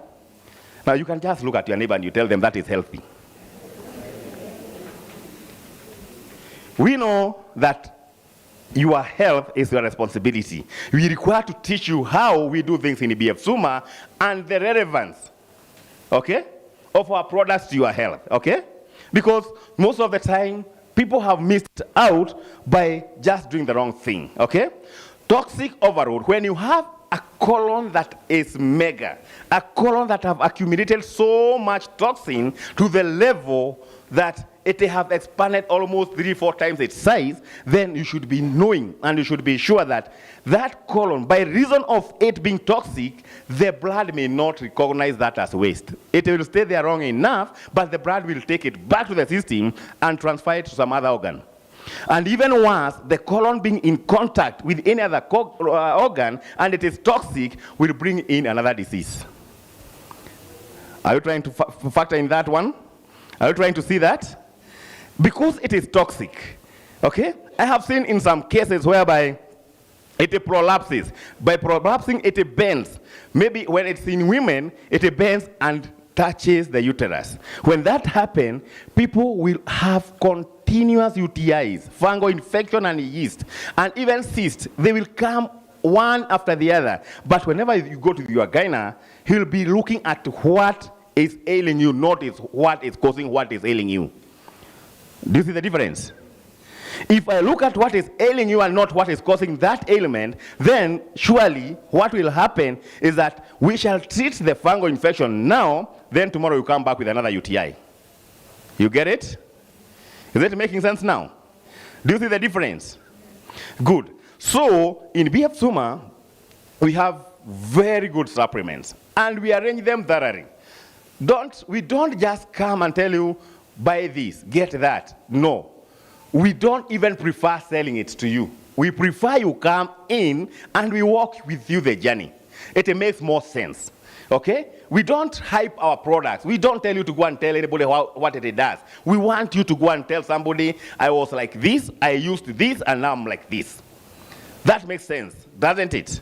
Now you can just look at your neighbor and you tell them that is healthy. We know that your health is your responsibility. We require to teach you how we do things in Bfsuma and the relevance, okay, of our products to your health, okay? Because most of the time, people have missed out by just doing the wrong thing, okay? Toxic overload, when you have a colon that is mega, a colon that have accumulated so much toxin to the level that it have expanded almost 3-4 times its size, then you should be knowing and you should be sure that that colon, by reason of it being toxic, the blood may not recognize that as waste. It will stay there long enough, but the blood will take it back to the system and transfer it to some other organ. And even worse, the colon being in contact with any other organ and it is toxic will bring in another disease. Are you trying to factor in that one? Are you trying to see that? Because it is toxic, okay? I have seen in some cases whereby it prolapses. By prolapsing, it bends. Maybe when it's in women, it bends and touches the uterus. When that happens, people will have continuous UTIs, fungal infection and yeast, and even cysts. They will come one after the other. But whenever you go to your gyna, he'll be looking at what is ailing you, not what is causing what is ailing you. Do you see the difference? If I look at what is ailing you and not what is causing that ailment, then surely what will happen is that we shall treat the fungal infection now, then tomorrow you come back with another UTI. You get it? Is it making sense now? Do you see the difference? Good. So in Bfsuma, we have very good supplements, and we arrange them thoroughly. We don't just come and tell you, buy this, get that. No. We don't even prefer selling it to you. We prefer you come in and we walk with you the journey. It makes more sense, okay? We don't hype our products. We don't tell you to go and tell anybody what it does. We want you to go and tell somebody, I was like this, I used this, and now I'm like this. That makes sense, doesn't it?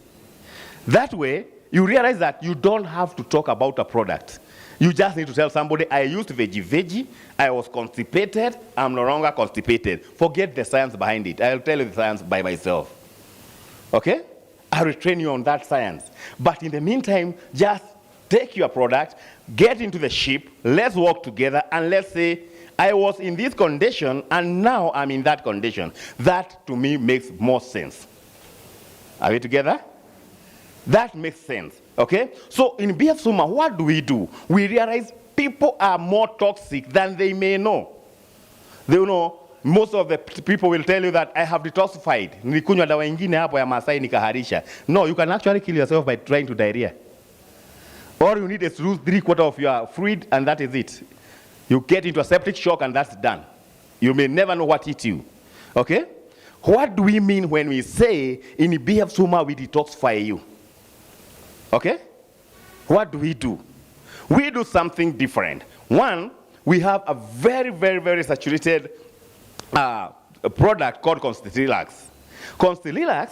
That way, you realize that you don't have to talk about a product. You just need to tell somebody, I used veggie, I was constipated, I'm no longer constipated. Forget the science behind it. I'll tell you the science by myself. Okay? I will train you on that science. But in the meantime, just take your product, get into the ship, let's work together, and let's say, I was in this condition, and now I'm in that condition. That, to me, makes more sense. Are we together? That makes sense. Okay? So in Bfsuma, what do? We realize people are more toxic than they may know. They know, most of the people will tell you that I have detoxified. Nilikunywa dawa ingine hapo ya Masai nikaharisha. No, you can actually kill yourself by trying to diarrhea. All you need is to lose 3/4 of your fluid, and that is it. You get into a septic shock and that's done. You may never know what hit you. Okay? What do we mean when we say in Bfsuma we detoxify you? Okay? What do? We do something different. One, we have a very, very, very saturated product called Constellilax. Constellilax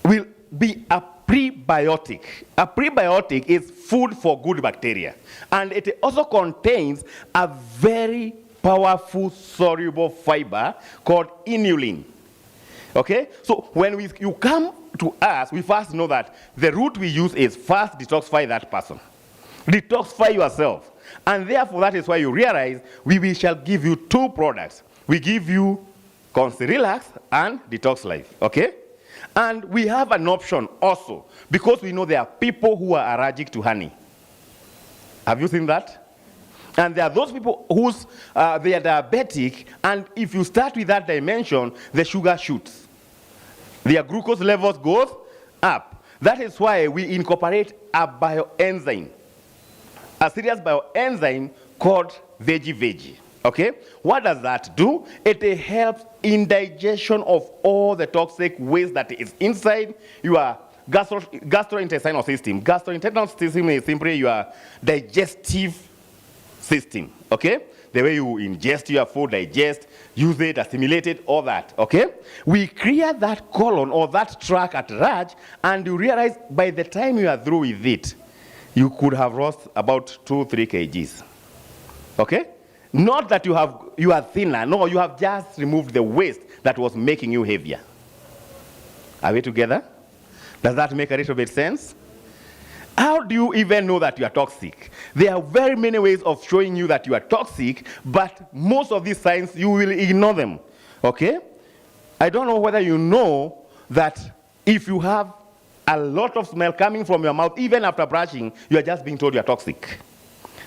will be a prebiotic. A prebiotic is food for good bacteria. And it also contains a very powerful soluble fiber called inulin. Okay? So when you come to us, we first know that the route we use is first detoxify that person. Detoxify yourself. And therefore, that is why you realize we shall give you 2 products. We give you Constellilax and Detox Life. Okay? And we have an option also, because we know there are people who are allergic to honey. Have you seen that? And there are those people who's they are diabetic, and if you start with that dimension, the sugar shoots. Their glucose levels goes up. That is why we incorporate a bioenzyme, a serious bioenzyme called veggie. Okay? What does that do? It helps in digestion of all the toxic waste that is inside your gastrointestinal system. Gastrointestinal system is simply your digestive system, okay? The way you ingest your food, digest, use it, assimilate it, all that, okay? We clear that colon or that tract at large, and you realize by the time you are through with it, you could have lost about 2-3 kgs, okay? Not that you are thinner, no, you have just removed the waste that was making you heavier. Are we together? Does that make a little bit sense? How do you even know that you are toxic? There are very many ways of showing you that you are toxic, but most of these signs, you will ignore them, okay? I don't know whether you know that if you have a lot of smell coming from your mouth, even after brushing, you are just being told you are toxic.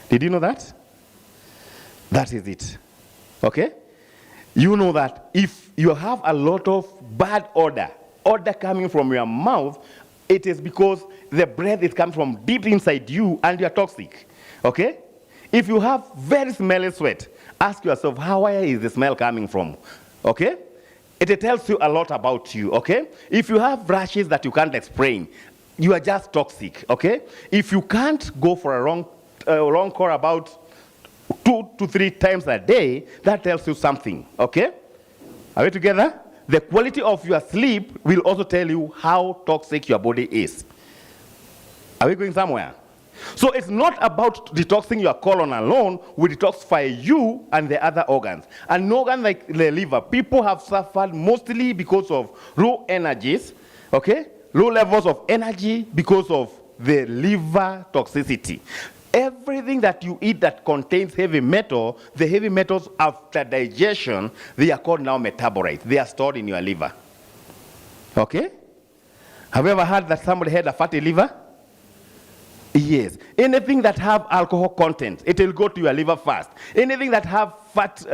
Did you know that? That is it, okay? You know that if you have a lot of bad odor coming from your mouth, it is because the breath is coming from deep inside you and you are toxic, okay? If you have very smelly sweat, ask yourself, where is the smell coming from, okay? It tells you a lot about you, okay? If you have rashes that you can't explain, you are just toxic, okay? If you can't go for a long call about 2 to 3 times a day, that tells you something, okay? Are we together? The quality of your sleep will also tell you how toxic your body is. Are we going somewhere? So it's not about detoxing your colon alone. We detoxify you and the other organs. An organ like the liver, people have suffered mostly because of low energies, okay? Low levels of energy because of the liver toxicity. Everything that you eat that contains heavy metal, the heavy metals after digestion, they are called now metabolites. They are stored in your liver. Okay? Have you ever heard that somebody had a fatty liver? Yes. Anything that have alcohol content, it will go to your liver first. Anything that have fat,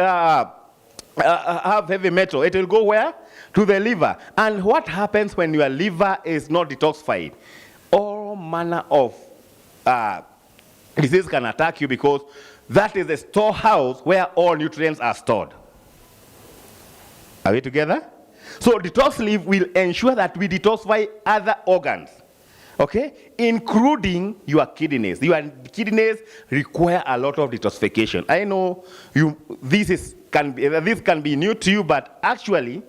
have heavy metal, it will go where? To the liver. And what happens when your liver is not detoxified? All manner of disease can attack you, because that is the storehouse where all nutrients are stored. Are we together? So detox leave will ensure that we detoxify other organs, okay, including your kidneys. Your kidneys require a lot of detoxification. I know this can be new to you, but actually,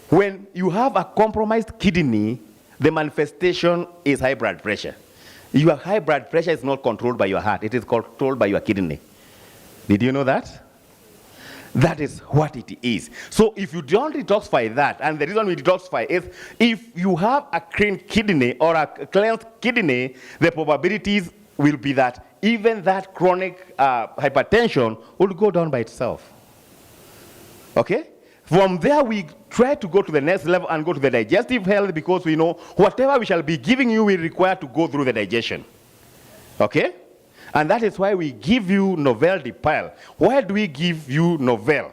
when you have a compromised kidney, the manifestation is high blood pressure. Your high blood pressure is not controlled by your heart. It is controlled by your kidney. Did you know that? That is what it is. So if you don't detoxify that, and the reason we detoxify is if you have a clean kidney or a cleansed kidney, the probabilities will be that even that chronic hypertension will go down by itself. Okay? From there, we try to go to the next level and go to the digestive health, because we know whatever we shall be giving you will require to go through the digestion. Okay? And that is why we give you Novel Depile. Why do we give you Novel?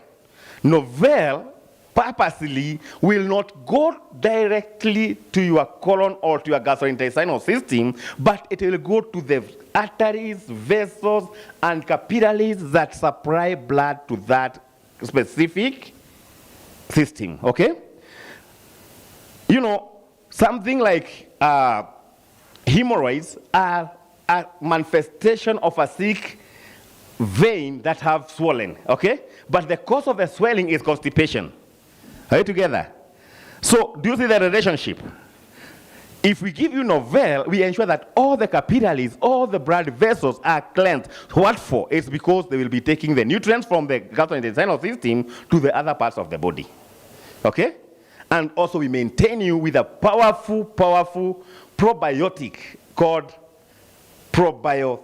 Novel purposely will not go directly to your colon or to your gastrointestinal system, but it will go to the arteries, vessels, and capillaries that supply blood to that specific system, okay? You know, something like hemorrhoids are a manifestation of a sick vein that have swollen, okay? But the cause of the swelling is constipation. Are you together? So, do you see the relationship? If we give you Novel, we ensure that all the capillaries, all the blood vessels are cleansed. What for? It's because they will be taking the nutrients from the gastrointestinal system to the other parts of the body. Okay? And also we maintain you with a powerful probiotic called probiotic.